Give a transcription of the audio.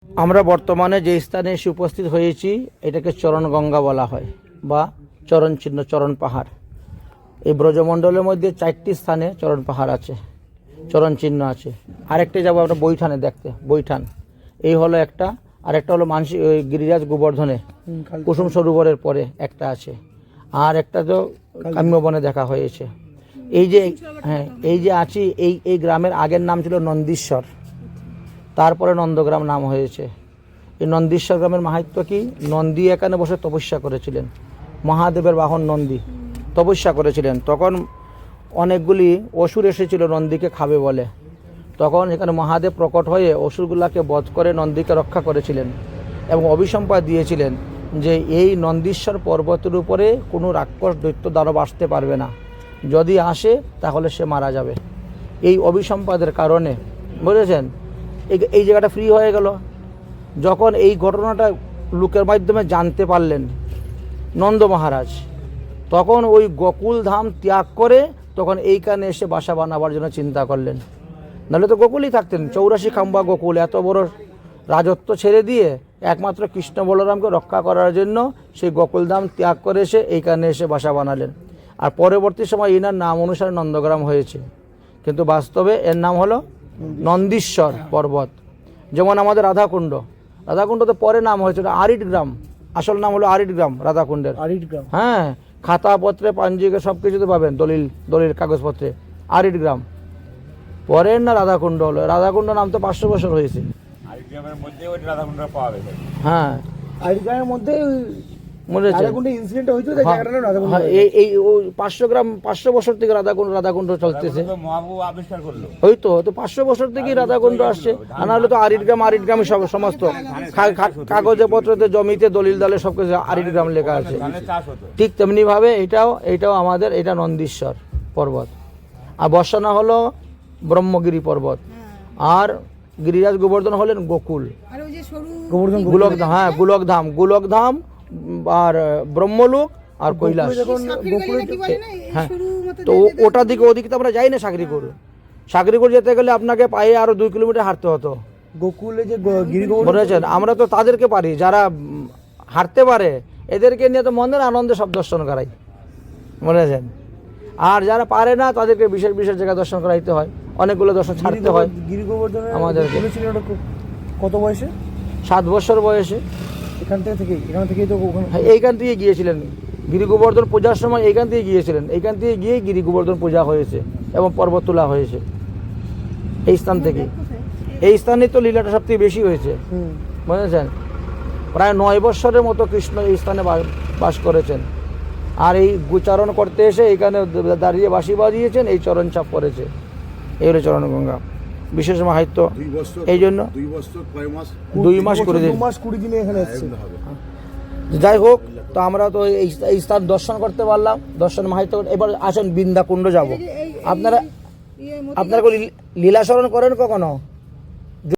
আমরা বর্তমানে যে স্থানে এসে উপস্থিত হয়েছি এটাকে চরণ গঙ্গা বলা হয় বা চরণ চিহ্ন, চরণ পাহাড়। এই ব্রজমণ্ডলের মধ্যে 4টি স্থানে চরণ পাহাড় আছে, চরণ চিহ্ন আছে। আরেকটা যাবো আমরা বৈঠানে দেখতে, বৈঠান এই হলো একটা, আরেকটা হলো মানসী গিরিরাজ গোবর্ধনে কুসুম সরোবরের পরে একটা আছে, আর একটা তো কাম্যবনে দেখা হয়েছে। এই যে এই যে আছি, এই গ্রামের আগের নাম ছিল নন্দীশ্বর, তারপরে নন্দগ্রাম নাম হয়েছে। এই নন্দীশ্বর গ্রামের মাহাত্ম্য কি? নন্দী এখানে বসে তপস্যা করেছিলেন, মহাদেবের বাহন নন্দী তপস্যা করেছিলেন। তখন অনেকগুলি অসুর এসেছিল নন্দীকে খাবে বলে, তখন এখানে মহাদেব প্রকট হয়ে অসুরগুলাকে বধ করে নন্দীকে রক্ষা করেছিলেন এবং অভিসম্পাদ দিয়েছিলেন যে এই নন্দীশ্বর পর্বতের উপরে কোনো রাক্ষস দৈত্য দানব আসতে পারবে না, যদি আসে তাহলে সে মারা যাবে। এই অভিসম্পাদের কারণে বুঝেছেন এই জায়গাটা ফ্রি হয়ে গেল। যখন এই ঘটনাটা লোকের মাধ্যমে জানতে পারলেন নন্দ মহারাজ, তখন ওই গোকুল ধাম ত্যাগ করে তখন এইখানে এসে বাসা বানাবার জন্য চিন্তা করলেন। নাহলে তো গোকুলই থাকতেন, 84 খাম্বা গোকুল, এত বড় রাজত্ব ছেড়ে দিয়ে একমাত্র কৃষ্ণ বলরামকে রক্ষা করার জন্য সেই গোকুলধাম ত্যাগ করে এসে এইখানে এসে বাসা বানালেন। আর পরবর্তী সময় এনার নাম অনুসারে নন্দগ্রাম হয়েছে, কিন্তু বাস্তবে এর নাম হলো নন্দীশ্বর পর্বত। যেমন আমাদের রাধাকুণ্ড, রাধাকুণ্ড তো পরে নাম হয়েছিল আরিট গ্রাম, আসল নাম হলো আরিট গ্রাম রাধাকুণ্ডের। আরিট গ্রাম, হ্যাঁ, খাতাপত্রে পাঞ্জিকে সব কিছুতে পাবেন, দলিল কাগজপত্রে আরিট গ্রাম। পরের না রাধাকুণ্ড হলো, রাধাকুণ্ড নাম তো 500 বছর হয়েছে। হ্যাঁ, আরিট গ্রামের মধ্যে ইনসিডেন্ট হয়েছিল, এই 500 বছর থেকে রাধাকুণ্ড চলতেছে। হয়তো তো 500 বছর থেকেই রাধাকুণ্ড আসছে, আর নাহলে তো আরিট গ্রামে সমস্ত কাগজে পত্রতে জমিতে দলিল দালে সবকিছু আরিট গ্রাম লেখা আছে। ঠিক তেমনি ভাবে এটাও আমাদের, এটা নন্দীশ্বর পর্বত। আর বর্ষানা হলো ব্রহ্মগিরি পর্বত, আর গিরিরাজ গোবর্ধন হলেন গোকুল, গোলকধাম। হ্যাঁ, গোলকধাম আর ব্রহ্মলোক আর কৈলাস। হ্যাঁ, তো ওটার দিকে ওদিকে তো আমরা যাই না। সাগরিকপুর যেতে গেলে আপনাকে পায়ে আরো 2 কিলোমিটার হাঁটতে হতো। গোকুলে যে বলেছেন, আমরা তো তাদেরকে পারি, যারা হাঁটতে পারে এদেরকে নিয়ে তো মনের আনন্দে সব দর্শন করাই, বলেছেন। আর যারা পারে না তাদেরকে বিশেষ বিশেষ জায়গা দর্শন করাইতে হয়, অনেকগুলো দর্শন ছাড়তে হয় আমাদেরকে। কত বয়সে? 7 বছর বয়সে। এখান থেকে তো এইখান থেকে গিয়েছিলেন গিরি গোবর্ধন পূজার সময়, এইখান থেকে গিয়েছিলেন, এইখান থেকে গিয়ে গিরি গোবর্ধন পূজা হয়েছে এবং পর্বত তোলা হয়েছে এই স্থান থেকে। এই স্থানে তো লীলাটা সব থেকে বেশি হয়েছে, বুঝেছেন। প্রায় 9 বৎসরের মতো কৃষ্ণ এই স্থানে বাস করেছেন, আর এই গোচারণ করতে এসে এইখানে দাঁড়িয়ে বাঁশি বাজিয়েছেন, এই চরণ চাপ পড়েছে। এই হলো চরণ গঙ্গা, বিশেষ মাহাত্ম্য। এই জন্য 2 মাস করে দিন, 2 মাস 20 দিনে এখানে আসছে। যাই হোক, তো আমরা তো এই স্থান দর্শন করতে পারলাম, দর্শন মাহাত্ম্য। এবার আসেন বৃন্দাকুণ্ড যাব। আপনারা লীলাস্মরণ করেন কখনো?